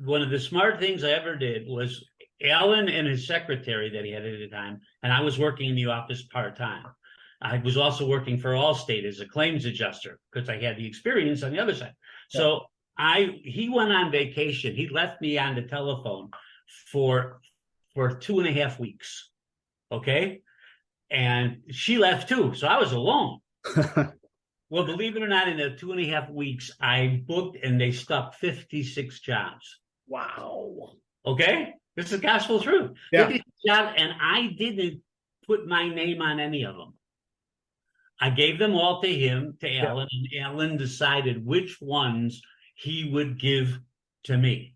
one of the smart things I ever did was Alan and his secretary that he had at the time, and I was working in the office part-time. I was also working for Allstate as a claims adjuster because I had the experience on the other side. Yeah. So he went on vacation. He left me on the telephone for 2.5 weeks. Okay. And she left too. So I was alone. Well, believe it or not, in the 2.5 weeks, I booked and they stuck 56 jobs. Wow. Okay. This is gospel truth. Yeah. 56 jobs, and I didn't put my name on any of them. I gave them all to him, to Alan, and Alan decided which ones he would give to me.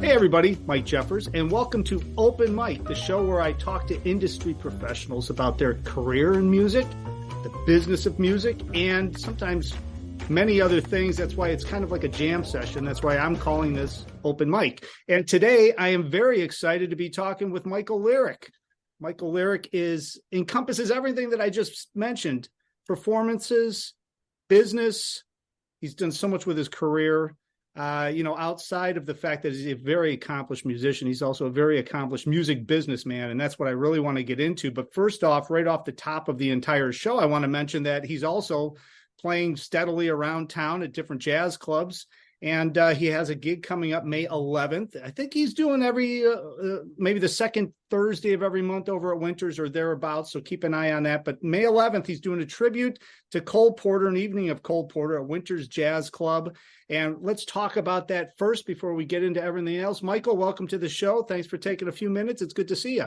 Hey everybody, Mike Jeffers, and welcome to Open Mic, the show where I talk to industry professionals about their career in music, the business of music, and sometimes many other things. That's why it's kind of like a jam session. That's why I'm calling this Open Mic. And today I am very excited to be talking with Michael Lerich. Michael Lerich encompasses everything that I just mentioned: performances, business. He's done so much with his career. Outside of the fact that he's a very accomplished musician, he's also a very accomplished music businessman, and that's what I really want to get into. But first off, right off the top of the entire show, I want to mention that he's also playing steadily around town at different jazz clubs, and he has a gig coming up May 11th. I think he's doing every maybe the second Thursday of every month over at Winters or thereabouts, so keep an eye on that. But May 11th, he's doing a tribute to Cole Porter, an evening of Cole Porter at Winters Jazz Club. And let's talk about that first before we get into everything else. Michael, welcome to the show. Thanks for taking a few minutes. It's good to see you.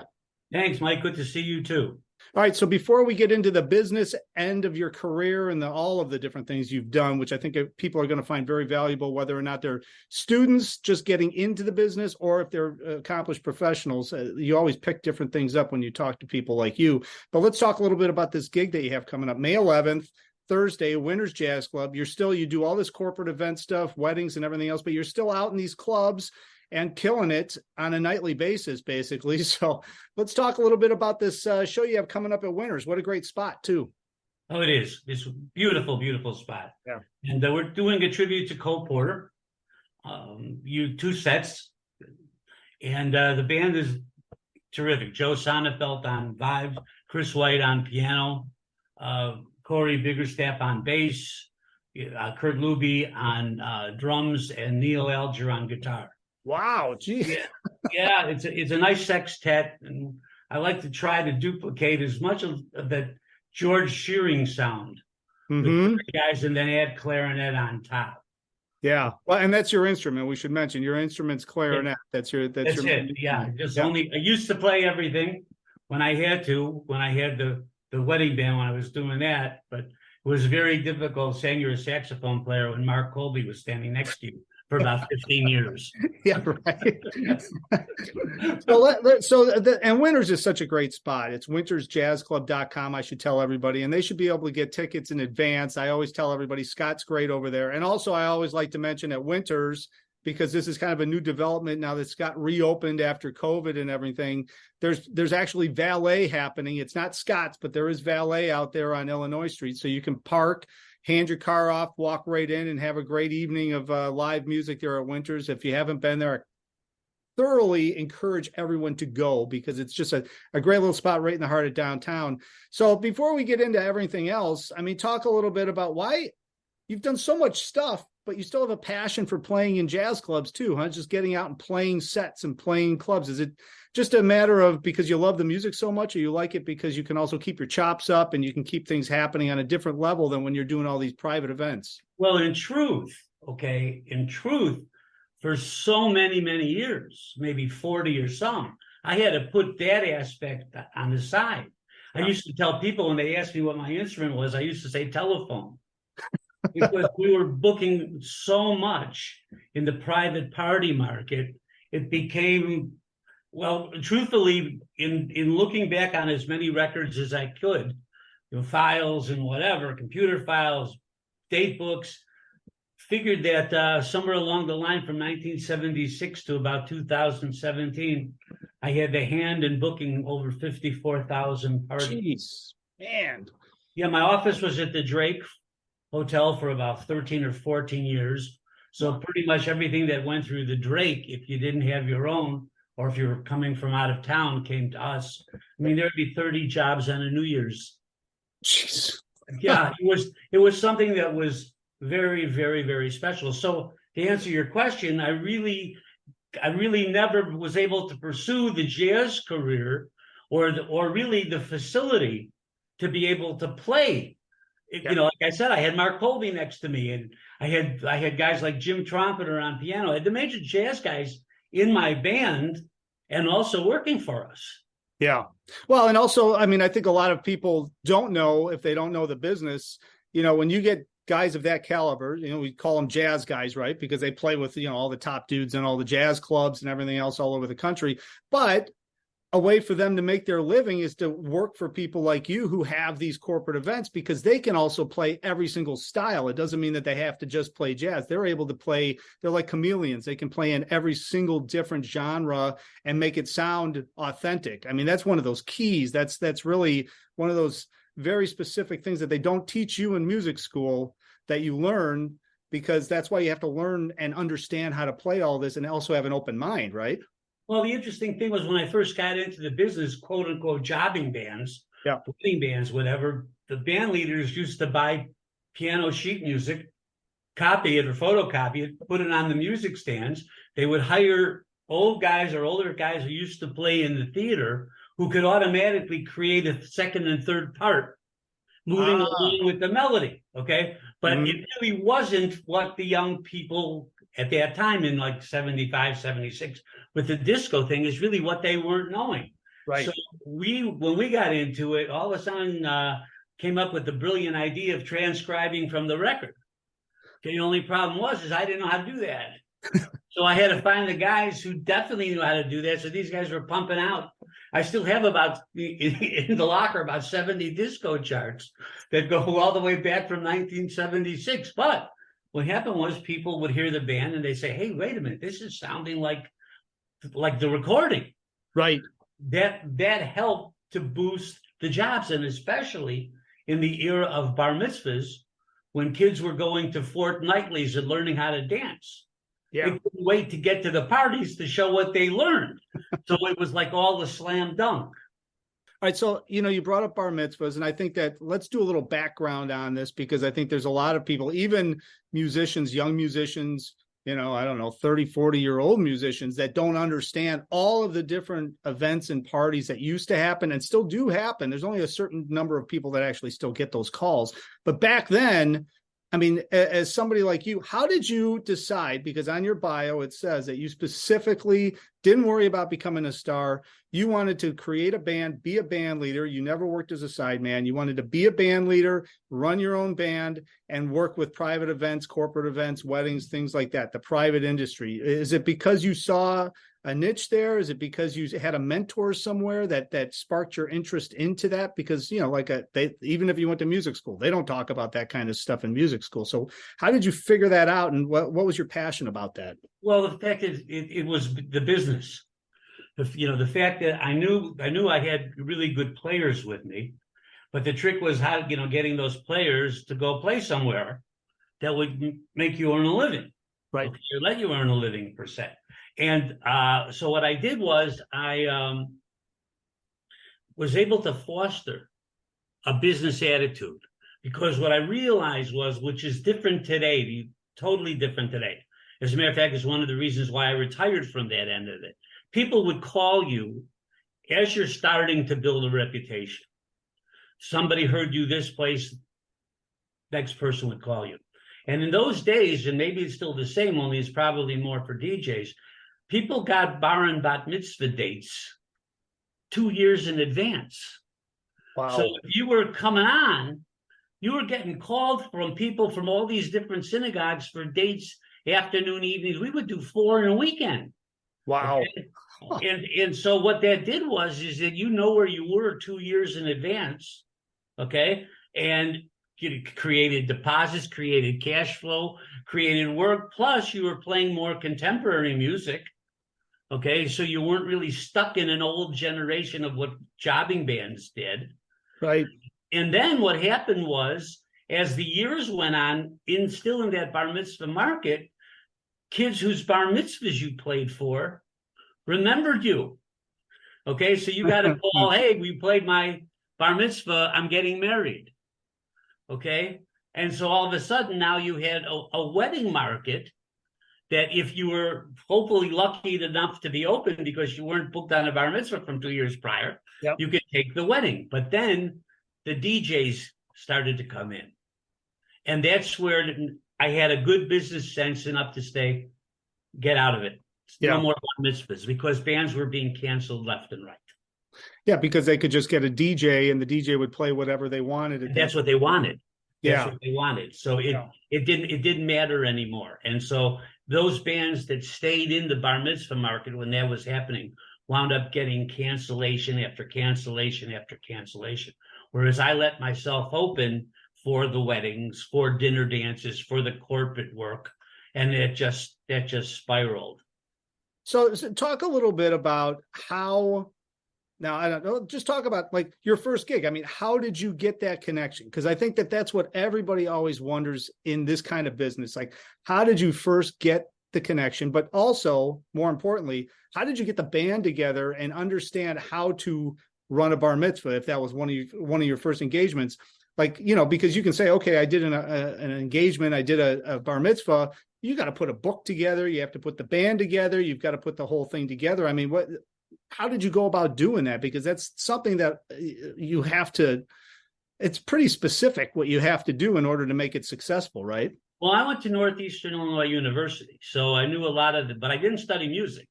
Thanks, Mike. Good to see you too. All right. So before we get into the business end of your career and all of the different things you've done, which I think people are going to find very valuable, whether or not they're students just getting into the business or if they're accomplished professionals, you always pick different things up when you talk to people like you. But let's talk a little bit about this gig that you have coming up May 11th. Thursday, Winters Jazz Club. You do all this corporate event stuff, weddings and everything else, but you're still out in these clubs and killing it on a nightly basis, basically. So let's talk a little bit about this show you have coming up at Winters. What a great spot, too. Oh, it is. It's a beautiful, beautiful spot. Yeah. And we're doing a tribute to Cole Porter. Two sets. And the band is terrific. Joe Sonnefeld on vibes, Chris White on piano, Corey Biggerstaff on bass, Kurt Luby on drums, and Neil Alger on guitar. Wow, gee. Yeah, it's a nice sextet, and I like to try to duplicate as much of that George Shearing sound with the guys, and then add clarinet on top. Yeah, well, and that's your instrument. We should mention your instrument's clarinet. That's it. Yeah, I used to play everything when I had to. When I had the wedding band, when I was doing that, but it was very difficult saying you're a saxophone player when Mark Colby was standing next to you for about 15 years. Yeah, right. And Winters is such a great spot. It's wintersjazzclub.com. I should tell everybody, and they should be able to get tickets in advance. I always tell everybody Scott's great over there. And also I always like to mention at Winters, because this is kind of a new development now that Scott reopened after COVID and everything. There's actually valet happening. It's not Scott's, but there is valet out there on Illinois Street. So you can park, hand your car off, walk right in, and have a great evening of live music there at Winters. If you haven't been there, I thoroughly encourage everyone to go because it's just a great little spot right in the heart of downtown. So before we get into everything else, talk a little bit about why you've done so much stuff, but you still have a passion for playing in jazz clubs too, huh? Just getting out and playing sets and playing clubs. Is it just a matter of because you love the music so much, or you like it because you can also keep your chops up and you can keep things happening on a different level than when you're doing all these private events? Well, in truth, for so many, many years, maybe 40 or some, I had to put that aspect on the side. I used to tell people when they asked me what my instrument was, I used to say telephone. Because we were booking so much in the private party market, it became, well, truthfully, in looking back on as many records as I could, files and whatever, computer files, date books, figured that somewhere along the line from 1976 to about 2017, I had the hand in booking over 54,000 parties. Jeez, man. Yeah, my office was at the Drake Hotel for about 13 or 14 years. So pretty much everything that went through the Drake, if you didn't have your own, or if you were coming from out of town, came to us. I mean, there'd be 30 jobs on a New Year's. Jeez. Yeah, it was something that was very, very, very special. So to answer your question, I really never was able to pursue the jazz career or really the facility to be able to play. Yeah. You know, like I said, I had Mark Colby next to me, and I had guys like Jim Trompeter on piano. I had the major jazz guys in my band and also working for us. Yeah. Well, and also, I mean, I think a lot of people don't know, if they don't know the business, you know, when you get guys of that caliber, you know, we call them jazz guys, right? Because they play with, you know, all the top dudes and all the jazz clubs and everything else all over the country. But a way for them to make their living is to work for people like you who have these corporate events, because they can also play every single style. It doesn't mean that they have to just play jazz. They're able to play, they're like chameleons. They can play in every single different genre and make it sound authentic. I mean, that's one of those keys. That's really one of those very specific things that they don't teach you in music school that you learn, because that's why you have to learn and understand how to play all this and also have an open mind, right? Well, the interesting thing was when I first got into the business, quote unquote, jobbing bands, wedding bands, whatever, the band leaders used to buy piano sheet music, copy it or photocopy it, put it on the music stands. They would hire old guys or older guys who used to play in the theater who could automatically create a second and third part, moving along with the melody. Okay. But it really wasn't what the young people at that time in like 75, 76 with the disco thing is really what they weren't knowing. Right. So when we got into it, all of a sudden came up with the brilliant idea of transcribing from the record. The only problem is I didn't know how to do that. So I had to find the guys who definitely knew how to do that. So these guys were pumping out. I still have about in the locker about 70 disco charts that go all the way back from 1976. But what happened was people would hear the band and they say, "Hey, wait a minute, this is sounding like the recording." Right. That helped to boost the jobs, and especially in the era of bar mitzvahs, when kids were going to fortnightlies and learning how to dance. Yeah. They couldn't wait to get to the parties to show what they learned. So it was like all the slam dunk. All right. So, you know, you brought up bar mitzvahs, and I think that let's do a little background on this, because I think there's a lot of people, even musicians, young musicians, you know, I don't know, 30, 40-year-old musicians that don't understand all of the different events and parties that used to happen and still do happen. There's only a certain number of people that actually still get those calls. But back then, I mean, as somebody like you, how did you decide? Because on your bio, it says that you specifically didn't worry about becoming a star. You wanted to create a band, be a band leader. You never worked as a sideman. You wanted to be a band leader, run your own band, and work with private events, corporate events, weddings, things like that, the private industry. Is it because you saw a niche there? Is it because you had a mentor somewhere that sparked your interest into that? Because, you know, like even if you went to music school, they don't talk about that kind of stuff in music school. So how did you figure that out? And what was your passion about that? Well, the fact is it was the business. The fact that I knew I had really good players with me, but the trick was how, getting those players to go play somewhere that would make you earn a living. Right. Okay, or let you earn a living per se. And so what I did was I was able to foster a business attitude, because what I realized was, which is different today, totally different today. As a matter of fact, it's one of the reasons why I retired from that end of it. People would call you as you're starting to build a reputation. Somebody heard you this place, next person would call you. And in those days, and maybe it's still the same, only it's probably more for DJs, people got bar and bat mitzvah dates 2 years in advance. Wow. So if you were coming on, you were getting called from people from all these different synagogues for dates, afternoon, evenings. We would do 4 in a weekend. Wow. Okay? And so what that did was that where you were 2 years in advance, okay? And created deposits, created cash flow, created work. Plus, you were playing more contemporary music. Okay, so you weren't really stuck in an old generation of what jobbing bands did. Right. And then what happened was, as the years went on, still in that bar mitzvah market, kids whose bar mitzvahs you played for remembered you. Okay, so you got a call, hey, we played my bar mitzvah, I'm getting married. Okay, and so all of a sudden now you had a wedding market that if you were hopefully lucky enough to be open because you weren't booked on a bar mitzvah from 2 years prior, yep, you could take the wedding. But then the DJs started to come in. And that's where I had a good business sense enough to say, get out of it. No more bar mitzvahs, because bands were being canceled left and right. Yeah, because they could just get a DJ and the DJ would play whatever they wanted. That's what they wanted. That's Yeah. what they wanted. So it didn't matter anymore. And so those bands that stayed in the bar mitzvah market when that was happening wound up getting cancellation after cancellation after cancellation. Whereas I let myself open for the weddings, for dinner dances, for the corporate work, and that just spiraled. So talk a little bit about how. Now, I don't know, just talk about like your first gig. I mean, how did you get that connection? Because I think that's what everybody always wonders in this kind of business. Like, how did you first get the connection? But also, more importantly, how did you get the band together and understand how to run a bar mitzvah if that was one of your first engagements? Like, because you can say, okay, I did an engagement, I did a bar mitzvah. You got to put a book together. You have to put the band together. You've got to put the whole thing together. I mean, how did you go about doing that? Because that's something that you have to, it's pretty specific what you have to do in order to make it successful, right? Well, I went to Northeastern Illinois University, so I knew a lot of it, but I didn't study music.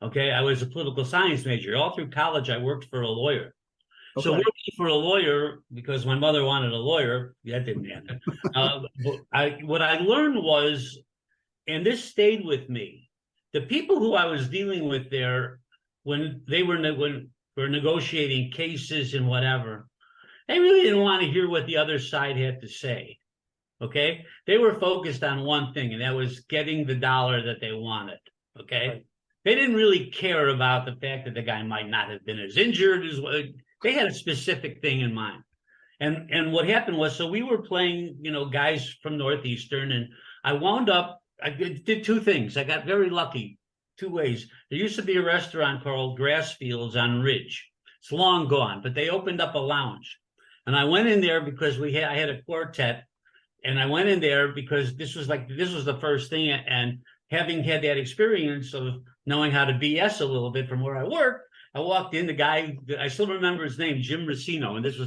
Okay. I was a political science major. All through college, I worked for a lawyer. Okay. So working for a lawyer, because my mother wanted a lawyer, that didn't happen. What I learned was, and this stayed with me, the people who I was dealing with there, when they were negotiating cases and whatever, they really didn't want to hear what the other side had to say. Okay, they were focused on one thing, and that was getting the dollar that they wanted. Okay, right. They didn't really care about the fact that the guy might not have been as injured as they had a specific thing in mind. And what happened was, so we were playing, guys from Northeastern, and I wound up. I did two things. I got very lucky. Two ways. There used to be a restaurant called Grassfields on Ridge. It's long gone, but they opened up a lounge. And I went in there because I had a quartet, and I went in there because this was the first thing. And having had that experience of knowing how to BS a little bit from where I worked, I walked in, the guy, I still remember his name, Jim Racino, and this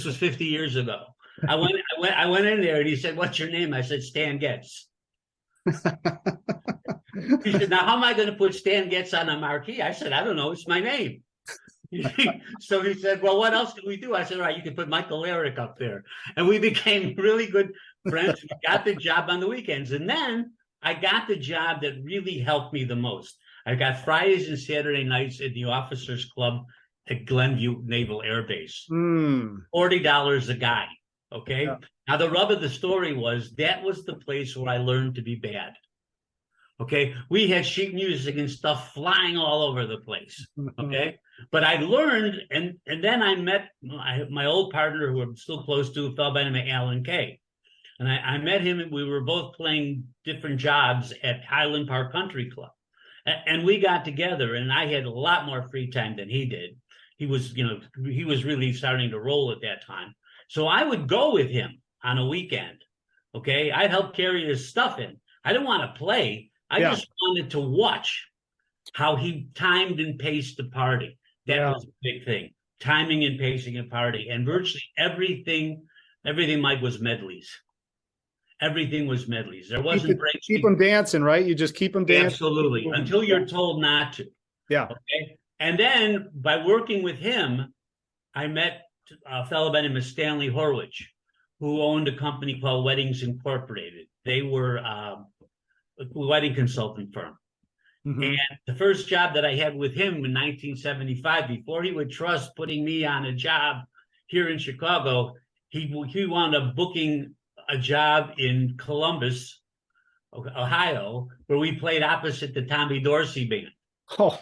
was 50 years ago. I went in there and he said, "What's your name?" I said, "Stan Getz." He said, "Now, how am I going to put Stan Getz on a marquee?" I said, "I don't know. It's my name." So he said, "Well, what else can we do?" I said, "All right, you can put Michael Lerich up there." And we became really good friends. We got the job on the weekends. And then I got the job that really helped me the most. I got Fridays and Saturday nights at the Officers Club at Glenview Naval Air Base. $40 a guy. Okay. Yeah. Now, the rub of the story was that was the place where I learned to be bad. Okay. We had sheet music and stuff flying all over the place. Okay. But I learned, and then I met my old partner, who I'm still close to, a fellow by the name of Alan Kay. And I met him, and we were both playing different jobs at Highland Park Country Club. And we got together, and I had a lot more free time than he did. He was really starting to roll at that time. So I would go with him on a weekend. Okay. I'd help carry his stuff in. I didn't want to play. I just wanted to watch how he timed and paced the party. That was a big thing. Timing and pacing a party. And virtually everything, Mike, was medleys. Everything was medleys. There wasn't breaks. Keep them dancing, right? You just keep them dancing. Absolutely. Until you're told not to. Yeah. Okay. And then by working with him, I met a fellow by the name of Stanley Horwich, who owned a company called Weddings Incorporated. They were a wedding consultant firm. Mm-hmm. And the first job that I had with him in 1975, before he would trust putting me on a job here in Chicago, he wound up booking a job in Columbus, Ohio, where we played opposite the Tommy Dorsey band. Oh,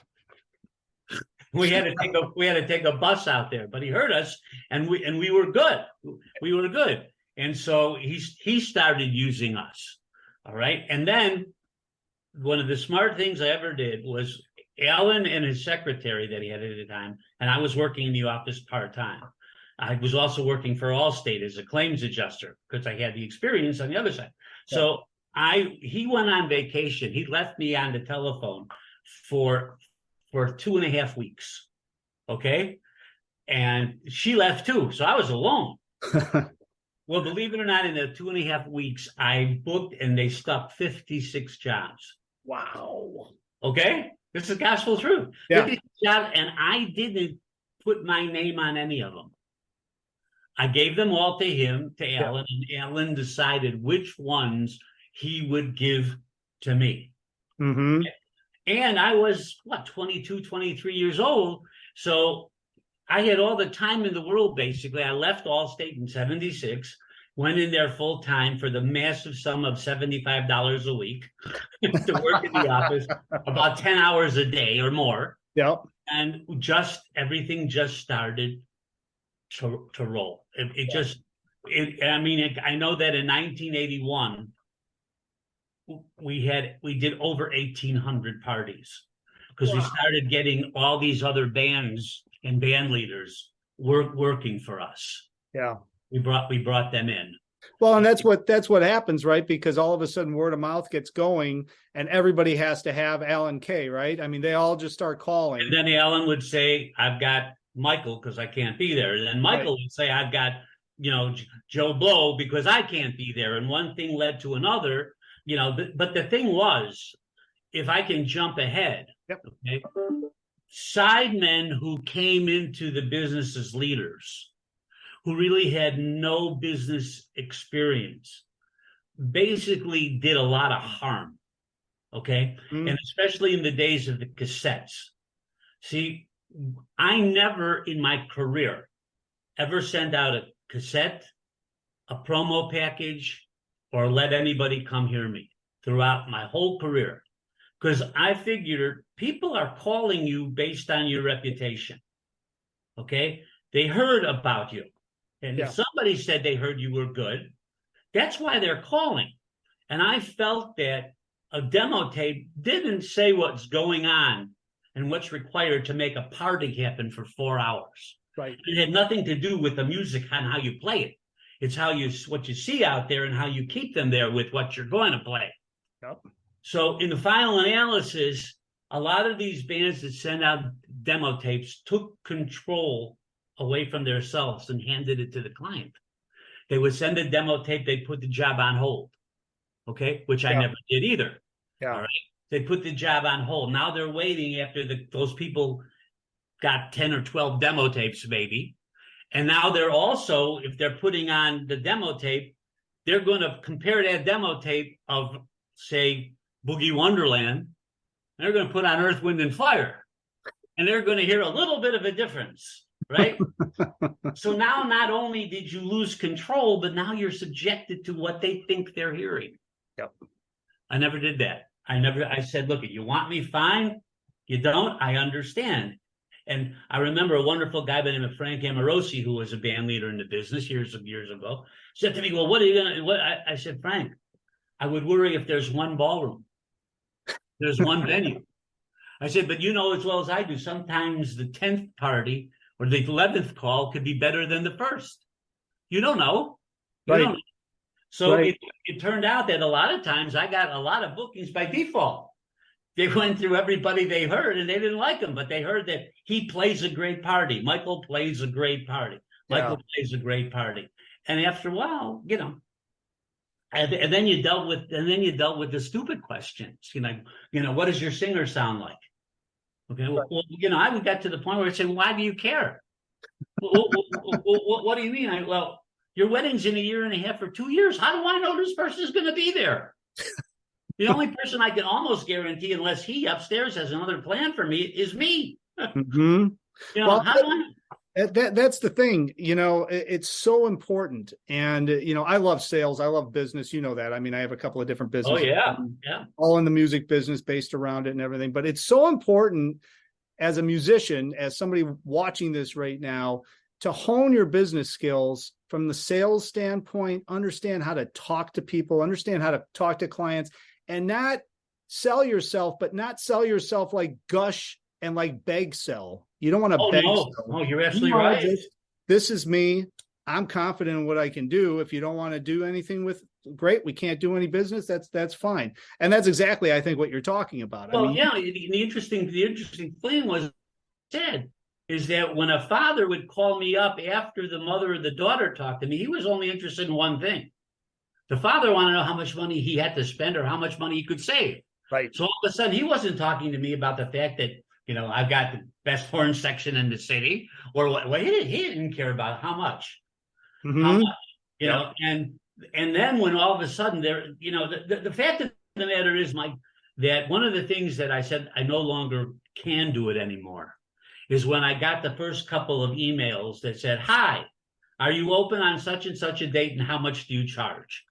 We had to take a bus out there, but he heard us, and we were good. We were good, and so he started using us. All right, and then one of the smart things I ever did was Alan and his secretary that he had at the time, and I was working in the office part-time. I was also working for Allstate as a claims adjuster because I had the experience on the other side. So he went on vacation. He left me on the telephone for 2.5 weeks. Okay. And she left too. So I was alone. Well, believe it or not, in the 2.5 weeks, I booked and they stuck 56 jobs. wow. Okay. This is gospel truth. Yeah. 56 jobs, and I didn't put my name on any of them. I gave them all to him, to Alan, and Alan decided which ones he would give to me. Mm-hmm. And I was, 22, 23 years old. So I had all the time in the world, basically. I left Allstate in 76, went in there full time for the massive sum of $75 a week to work in the office, about 10 hours a day or more. Yep. And everything just started to roll. I know that in 1981, we did over 1,800 parties because we started getting all these other bands and band leaders working for us. Yeah. We brought them in. Well, and that's what happens, right? Because all of a sudden word of mouth gets going and everybody has to have Alan Kay, right? I mean, they all just start calling. And then Alan would say, I've got Michael because I can't be there. And then Michael would say, I've got, Joe Blow because I can't be there. And one thing led to another, but the thing was, if I can jump ahead, okay, sidemen who came into the business as leaders, who really had no business experience, basically did a lot of harm. Okay. And especially in the days of the cassettes. See, I never in my career ever sent out a cassette, a promo package, or let anybody come hear me throughout my whole career. Because I figured people are calling you based on your reputation. Okay. They heard about you. And if somebody said they heard you were good, that's why they're calling. And I felt that a demo tape didn't say what's going on and what's required to make a party happen for 4 hours. Right. It had nothing to do with the music and how you play it. It's what you see out there and how you keep them there with what you're going to play. Yep. So in the final analysis, a lot of these bands that send out demo tapes took control away from themselves and handed it to the client. They would send a demo tape, they'd put the job on hold. Okay, which I never did either. Yeah. All right. They put the job on hold. Now they're waiting after those people got 10 or 12 demo tapes, maybe. And now they're also, if they're putting on the demo tape, they're going to compare that demo tape of, say, Boogie Wonderland. They're going to put on Earth, Wind, and Fire. And they're going to hear a little bit of a difference, right? So now not only did you lose control, but now you're subjected to what they think they're hearing. Yep. I never did that. I said, look, you want me, fine. You don't, I understand. And I remember a wonderful guy by the name of Frank Amorosi, who was a band leader in the business years ago, said to me, well, what are you going to, what? I said, Frank, I would worry if there's one ballroom. There's one venue. I said, but you know as well as I do, sometimes the 10th party or the 11th call could be better than the first. You don't know. You don't know. So it turned out that a lot of times I got a lot of bookings by default. They went through everybody they heard and they didn't like him, but they heard that he plays a great party. Michael plays a great party. Michael plays a great party. And after a while, and then you dealt with the stupid questions. What does your singer sound like? Okay, well, I got to the point where I said, well, why do you care? What do you mean? Your wedding's in 1.5 years or 2 years. How do I know this person is going to be there? The only person I can almost guarantee, unless he upstairs has another plan for me, is me. Mm-hmm. How do I? That's the thing, it's so important. And, I love sales. I love business. You know that. I mean, I have a couple of different Oh businesses, yeah, yeah. all in the music business based around it and everything. But it's so important as a musician, as somebody watching this right now, to hone your business skills from the sales standpoint, understand how to talk to people, understand how to talk to clients, and not sell yourself, but not sell yourself like gush and like beg sell. You don't want to Oh beg no, sell. oh, you're absolutely right. This is me. I'm confident in what I can do. If you don't want to do anything with, great, we can't do any business. That's fine. And that's exactly, I think, what you're talking about. Well, yeah, the interesting thing was said is that when a father would call me up after the mother or the daughter talked to me, he was only interested in one thing. The father wanted to know how much money he had to spend or how much money he could save. Right. So all of a sudden, he wasn't talking to me about the fact that, I've got the best horn section in the city, or what. Well, he didn't care about how much. Mm-hmm. How much, and then when all of a sudden the fact of the matter is, Mike, that one of the things that I said I no longer can do it anymore is when I got the first couple of emails that said, "Hi, are you open on such and such a date, and how much do you charge?"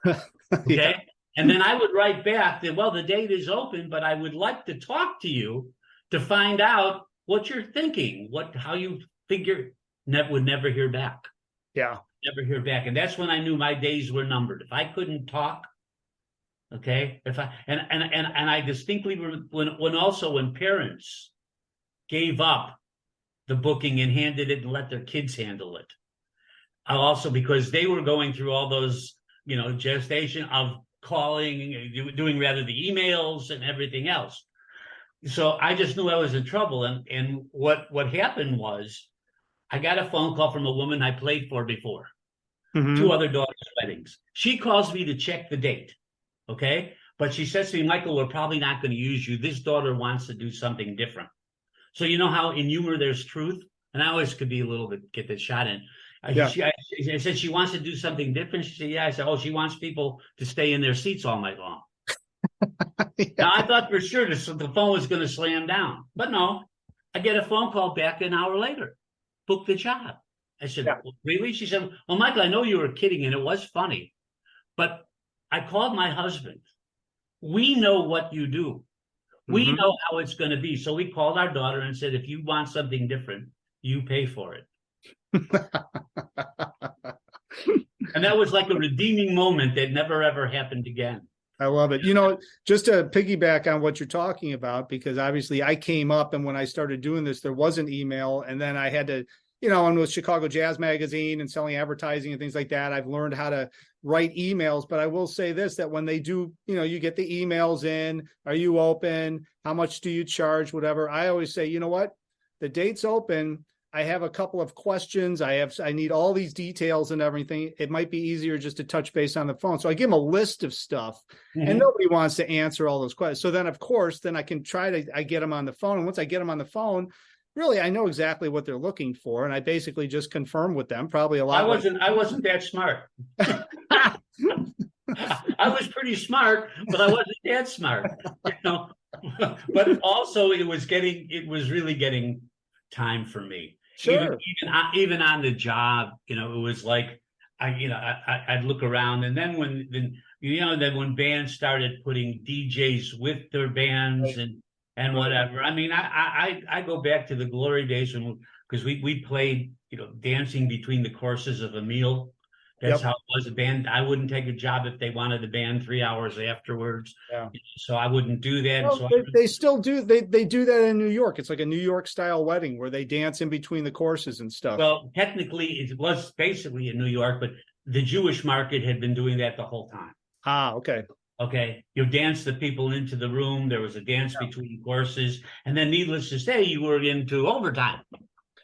Okay. Yeah. And then I would write back that, well, the date is open, but I would like to talk to you to find out what you're thinking, how you figure. Would never hear back. Yeah. Never hear back. And that's when I knew my days were numbered. If I couldn't talk, okay, and I distinctly when parents gave up the booking and handed it and let their kids handle it. Also because they were going through all those, gestation of calling, doing rather the emails and everything else. So I just knew I was in trouble. And what happened was I got a phone call from a woman I played for before, mm-hmm. 2 other daughters' weddings. She calls me to check the date, okay? But she says to me, "Michael, we're probably not going to use you. This daughter wants to do something different." So you know how in humor there's truth? And I always could be a little bit, get the shot in. Yeah. I said, "She wants to do something different." She said, "Yeah." I said, "Oh, she wants people to stay in their seats all night long." Yeah. Now, I thought for sure the phone was going to slam down. But no, I get a phone call back an hour later. Book the job. I said, yeah. Well, really? She said, "Well, Michael, I know you were kidding, and it was funny. But I called my husband. We know what you do. We mm-hmm. know how it's going to be. So we called our daughter and said, if you want something different, you pay for it." And that was like a redeeming moment that never, ever happened again. I love it. Just to piggyback on what you're talking about, because obviously I came up and when I started doing this, there was an email, and then I had to, and with Chicago Jazz Magazine and selling advertising and things like that, I've learned how to write emails. But I will say this, that when they do, you get the emails in, are you open? How much do you charge? Whatever. I always say, you know what? The date's open. I have a couple of questions. I need all these details and everything. It might be easier just to touch base on the phone. So I give them a list of stuff, mm-hmm. and nobody wants to answer all those questions. So then, of course, I can I get them on the phone. And once I get them on the phone, really, I know exactly what they're looking for. And I basically just confirm with them, probably a lot. I wasn't that smart. I was pretty smart, but I wasn't that smart, But also it was really getting time for me. Sure. Even on the job, it was like I'd look around, and then when bands started putting DJs with their bands, right. and whatever. I mean, I go back to the glory days because we played, dancing between the courses of a meal. That's how it was. A band, I wouldn't take a job if they wanted the band 3 hours afterwards. Yeah. So I wouldn't do that. Well, so they still do. They do that in New York. It's like a New York style wedding where they dance in between the courses and stuff. Well, technically it was basically in New York, but the Jewish market had been doing that the whole time. Ah, okay. Okay. You dance the people into the room. There was a dance between courses. And then needless to say, you were into overtime.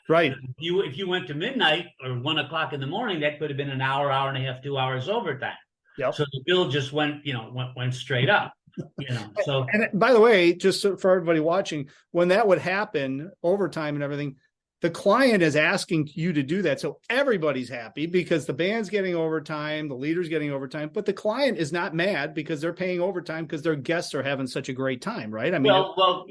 Right. If you went to midnight or 1 o'clock in the morning, that could have been an hour, hour and a half, 2 hours overtime. Yep. So the bill just went straight up. So. And by the way, just for everybody watching, when that would happen, overtime and everything, the client is asking you to do that. So everybody's happy because the band's getting overtime, the leader's getting overtime, but the client is not mad because they're paying overtime because their guests are having such a great time, right? I mean,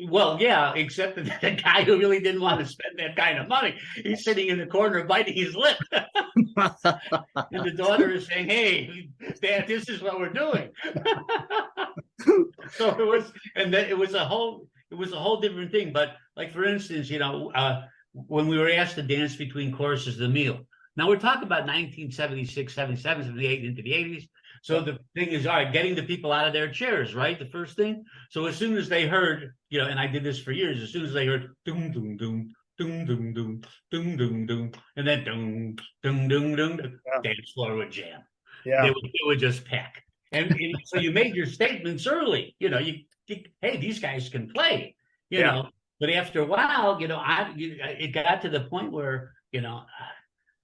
well, yeah, except that the guy who really didn't want to spend that kind of money, he's sitting in the corner biting his lip. And the daughter is saying, "Hey, Dad, this is what we're doing." So it was, and then it was a whole different thing. But like, for instance, when we were asked to dance between choruses, the meal. Now we're talking about 1976, 77, 78 into the 80s. So the thing is, all right, getting the people out of their chairs, right? The first thing. So as soon as they heard, and I did this for years, as soon as they heard doom, doom, doom, doom, doom, doom, doom, doom, doom, and then doom, doom, doom, doom, the dance floor would jam. Yeah. It would just pack. And so you made your statements early. Hey, these guys can play, know. But after a while, it got to the point where,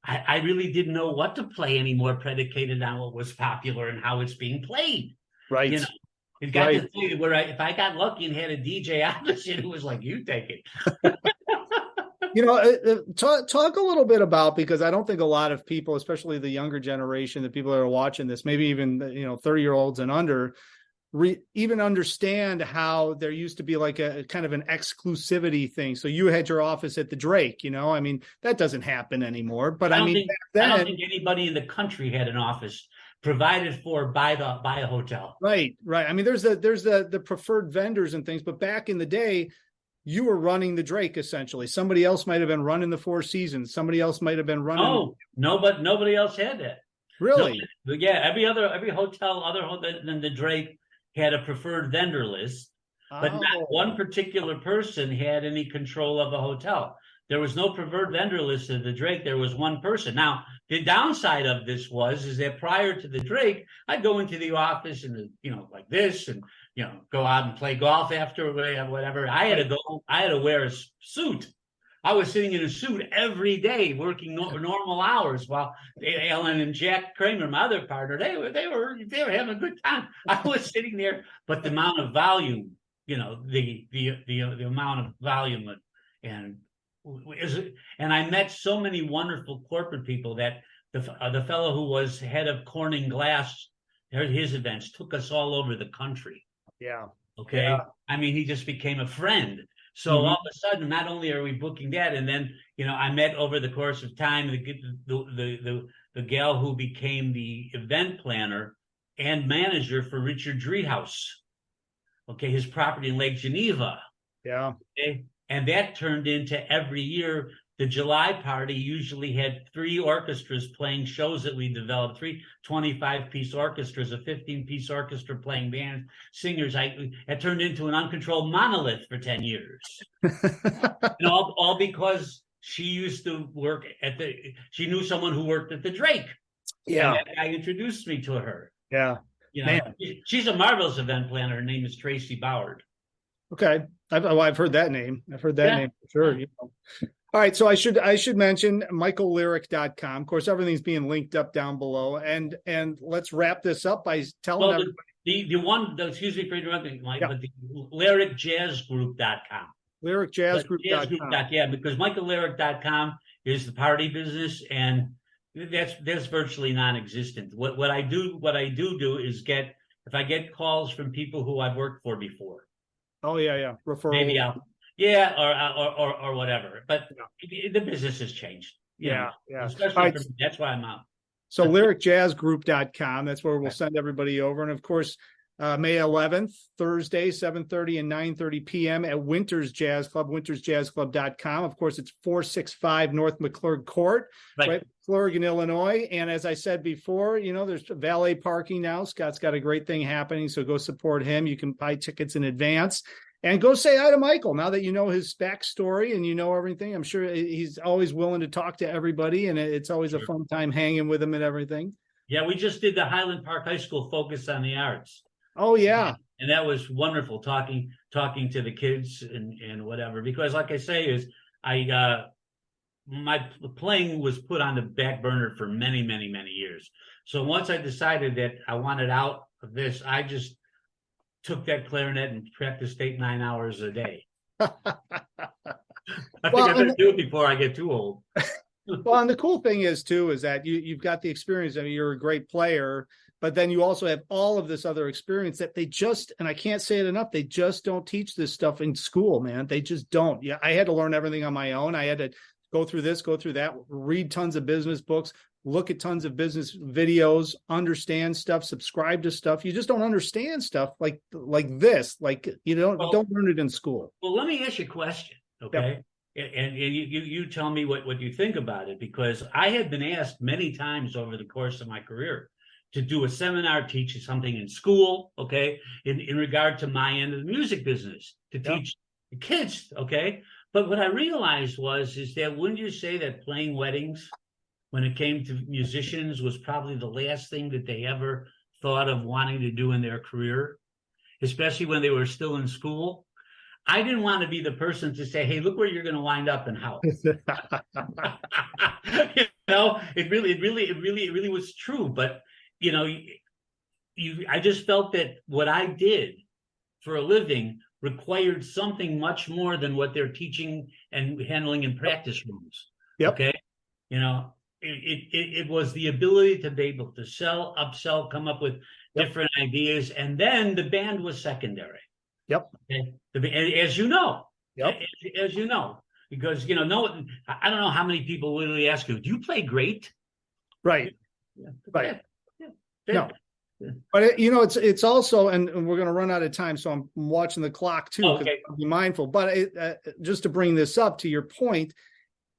I really didn't know what to play anymore, predicated on what was popular and how it's being played. Right. It got to the point where if I got lucky and had a DJ opposite, it was like, you take it. Talk a little bit about, because I don't think a lot of people, especially the younger generation, the people that are watching this, maybe even 30-year-olds and under, even understand how there used to be like a kind of an exclusivity thing. So you had your office at the Drake, I mean, that doesn't happen anymore. But I don't think anybody in the country had an office provided for by a hotel. Right. I mean, there's the preferred vendors and things, but back in the day, you were running the Drake essentially. Somebody else might have been running the Four Seasons. Somebody else might have been running. Oh, no, but nobody else had that. Really? Every hotel other than the Drake had a preferred vendor list, but not one particular person had any control of a hotel. There was no preferred vendor list at the Drake. There was one person. Now, the downside of this is that prior to the Drake, I'd go into the office and, like this, and, go out and play golf after whatever. I had to wear a suit. I was sitting in a suit every day, working normal hours, while Ellen and Jack Kramer, my other partner, they were having a good time. I was sitting there, but the amount of volume, the amount of volume, and I met so many wonderful corporate people that the fellow who was head of Corning Glass, his events took us all over the country. Yeah. Okay. Yeah. I mean, he just became a friend. So all of a sudden, not only are we booking that, and then I met over the course of time the gal who became the event planner and manager for Richard Driehaus. Okay, his property in Lake Geneva. Yeah. Okay, and that turned into every year. The July party usually had 3 orchestras playing shows that we developed, 3 25-piece orchestras, a 15-piece orchestra playing bands, singers. It turned into an uncontrolled monolith for 10 years. all because she used to work she knew someone who worked at the Drake. Yeah. And that guy introduced me to her. Yeah. She's a marvelous event planner. Her name is Tracy Boward. Okay. I've heard that name. I've heard that name for sure. All right, so I should mention michaellerich.com. Of course, everything's being linked up down below, and let's wrap this up by telling everybody. Excuse me for interrupting, Mike, but the LerichJazzGroup.com. LerichJazzGroup.com. Yeah, because michaellerich.com is the party business, and that's virtually non-existent. What I do is if I get calls from people who I've worked for before. Oh yeah, referral. Maybe or whatever. But the business has changed. Yeah. Especially for me. That's why I'm out. So LerichJazzGroup.com. That's where we'll send everybody over. And of course, May 11th, Thursday, 7:30 and 9:30 p.m. at Winters Jazz Club, wintersjazzclub.com. Of course, it's 465 North McClurg Court, right? McClurg in Illinois. And as I said before, there's valet parking now. Scott's got a great thing happening. So go support him. You can buy tickets in advance. And go say hi to Michael now that you know his backstory and you know everything. I'm sure he's always willing to talk to everybody, and it's always a fun time hanging with him and everything. Yeah, we just did the Highland Park High School Focus on the Arts. Oh, yeah. And that was wonderful talking to the kids and whatever. Because like I say, my playing was put on the back burner for many, many, many years. So once I decided that I wanted out of this, I just took that clarinet and practiced 8-9 hours a day. I think Well, I better do it before I get too old. Well, and the cool thing is too is that you've got the experience. I mean, you're a great player, but then you also have all of this other experience that they just, and I can't say it enough, they just don't teach this stuff in school, man. They just don't. Yeah, I had to learn everything on my own. I had to go through this, go through that, read tons of business books, look at tons of business videos, understand stuff, subscribe to stuff. You just don't understand stuff like this. Like you don't learn it in school. Well, let me ask you a question, okay? Yep. And you tell me what you think about it, because I have been asked many times over the course of my career to do a seminar, teach something in school, okay, in regard to my end of the music business, to teach the kids, okay? But what I realized is that wouldn't you say that playing weddings, when it came to musicians, was probably the last thing that they ever thought of wanting to do in their career, especially when they were still in school? I didn't want to be the person to say, hey, look where you're going to wind up and how. It really was true. But, I just felt that what I did for a living required something much more than what they're teaching and handling in practice rooms. Yep. Okay. It was the ability to be able to sell, upsell, come up with different ideas. And then the band was secondary. Yep. As you know. Yep. As you know, because I don't know how many people literally ask you, "Do you play great?" Right. Yeah. Right. Yeah. No. But it's also, and we're going to run out of time, so I'm watching the clock too. Okay. I'll be mindful. But just to bring this up to your point,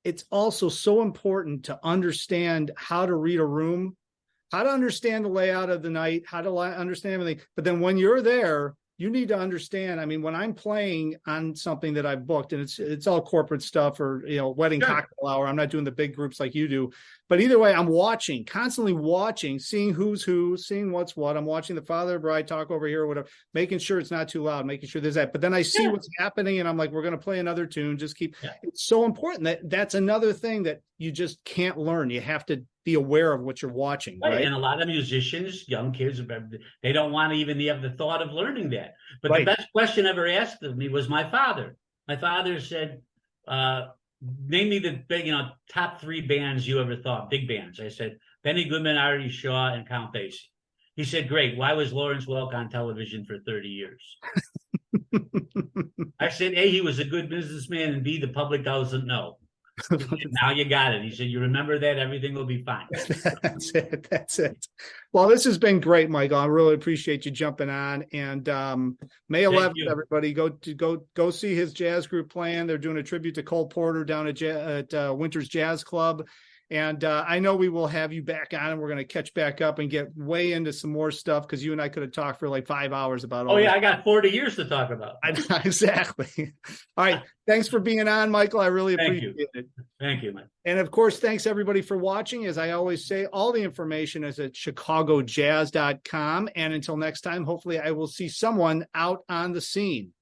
it's also so important to understand how to read a room, how to understand the layout of the night, how to understand everything. But then when you're there, you need to understand. I mean, when I'm playing on something that I've booked, and it's all corporate stuff or wedding cocktail hour, I'm not doing the big groups like you do. But either way, I'm constantly watching, seeing who's who, seeing what's what. I'm watching the father of bride talk over here or whatever, making sure it's not too loud, making sure there's that. But then I see what's happening, and I'm like, we're going to play another tune. Just keep. Yeah. It's so important that's another thing that you just can't learn. You have to be aware of what you're watching. Right. And a lot of musicians, young kids, they don't want to even have the thought of learning that. But the best question ever asked of me was my father. My father said, name me the top 3 bands you ever thought, big bands. I said, Benny Goodman, Artie Shaw, and Count Basie. He said, great. Why was Lawrence Welk on television for 30 years? I said, A, he was a good businessman, and B, the public doesn't know. Now you got it. He said, you remember that, everything will be fine. That's it. Well, this has been great, Michael. I really appreciate you jumping on. And May 11th, everybody, go see his jazz group playing. They're doing a tribute to Cole Porter down at Winter's Jazz Club. And I know we will have you back on, and we're going to catch back up and get way into some more stuff, because you and I could have talked for like 5 hours about all I got 40 years to talk about. Exactly. All right. Thanks for being on, Michael. I really appreciate it. Thank you, Mike. And of course, thanks everybody for watching. As I always say, all the information is at chicagojazz.com. And until next time, hopefully I will see someone out on the scene.